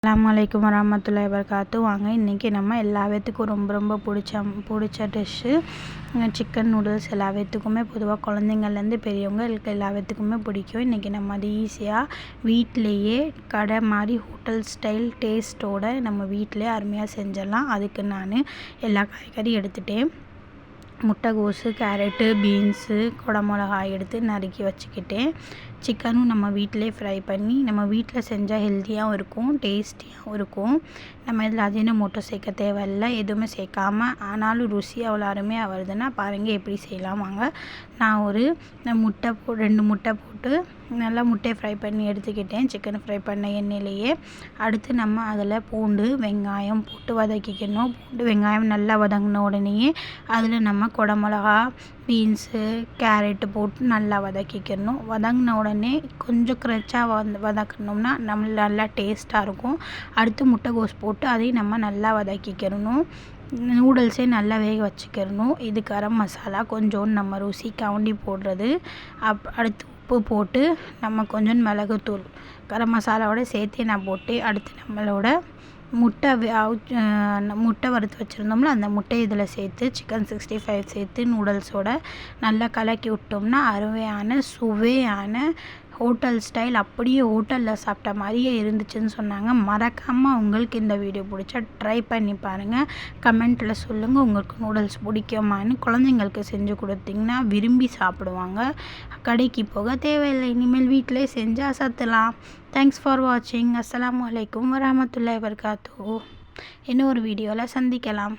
அஸ்ஸலாமு வரஹ்மத்துல்லாஹி வபரகாத்துஹு. வாங்க இன்றைக்கி நம்ம எல்லா பேத்துக்கும் ரொம்ப பிடிச்ச டிஷ்ஷு சிக்கன் நூடுல்ஸ். எல்லா பேத்துக்குமே பொதுவாக குழந்தைங்கள்லேருந்து பெரியவங்க எல்லா பேத்துக்குமே பிடிக்கும். இன்றைக்கி நம்ம அது ஈஸியாக வீட்டிலையே கடை மாதிரி ஹோட்டல் ஸ்டைல் டேஸ்ட்டோடு நம்ம வீட்டிலே அருமையாக செஞ்சிடலாம். அதுக்கு நான் எல்லா காய்கறியும் எடுத்துகிட்டேன். முட்டைகோஸு, கேரட்டு, பீன்ஸு, குடமிளகாய் எடுத்து நறுக்கி வச்சுக்கிட்டேன். சிக்கனும் நம்ம வீட்டிலே ஃப்ரை பண்ணி நம்ம வீட்டில் செஞ்சால் ஹெல்த்தியாகவும் இருக்கும், டேஸ்டியாகவும் இருக்கும். நம்ம இதில் அஜினமோட்டோ சேர்க்க தேவையில்லை, எதுவுமே சேர்க்காமல் ஆனாலும் ருசி அவ்வளோ அருமையாக வருதுன்னா பாருங்கள் எப்படி செய்யலாம் வாங்க. நான் ஒரு 2 முட்டை போட்டு நல்லா முட்டையை ஃப்ரை பண்ணி எடுத்துக்கிட்டேன், சிக்கனை ஃப்ரை பண்ண எண்ணெயிலேயே. அடுத்து நம்ம அதில் பூண்டு வெங்காயம் போட்டு வதக்கிக்கணும். பூண்டு வெங்காயம் நல்லா வதங்கின உடனேயே அதில் நம்ம குடமிளகா, பீன்ஸு, கேரட்டு போட்டு நல்லா வதக்கிக்கணும். வதங்கின உடனே கொஞ்சம் க்ரன்ச்சாக வதக்கணும்னா நல்லா டேஸ்ட்டாக இருக்கும். அடுத்து முட்டைகோஸ் போட்டு அதையும் நம்ம நல்லா வதக்கிக்கிறணும். நூடுல்ஸே நல்லா வேக வச்சுக்கிறணும். இது கரம் மசாலா கொஞ்சோண்டு நம்ம ருசிக்காண்டி போடுறது. அடுத்து உப்பு போட்டு நம்ம கொஞ்சம் மிளகுத்தூள் கரம் மசாலாவோட சேர்த்தே நான் போட்டு அடுத்து நம்மளோட முட்டை வறுத்து வச்சுருந்தோம்ல அந்த முட்டையை இதில் சேர்த்து சிக்கன் 65 சேர்த்து நூடுல்ஸோட நல்லா கலக்கி விட்டோம்னா அருமையான சுவையான ஹோட்டல் ஸ்டைல், அப்படியே ஹோட்டலில் சாப்பிட்ட மாதிரியே இருந்துச்சுன்னு சொன்னாங்க. மறக்காமல் உங்களுக்கு இந்த வீடியோ பிடிச்சா ட்ரை பண்ணி பாருங்கள். கமெண்ட்டில் சொல்லுங்கள் உங்களுக்கு நூடுல்ஸ் பிடிக்குமான்னு. குழந்தைங்களுக்கு செஞ்சு கொடுத்திங்கன்னா விரும்பி சாப்பிடுவாங்க. கடைக்கு போக தேவையில்லை, இனிமேல் வீட்டிலே செஞ்சு அசத்தலாம். தேங்க்ஸ் ஃபார் வாட்சிங். அஸ்ஸலாமு அலைக்கும் வரஹ்மத்துல்லாஹி வபரகாத்துஹு. இன்னொரு வீடியோவில் சந்திக்கலாம்.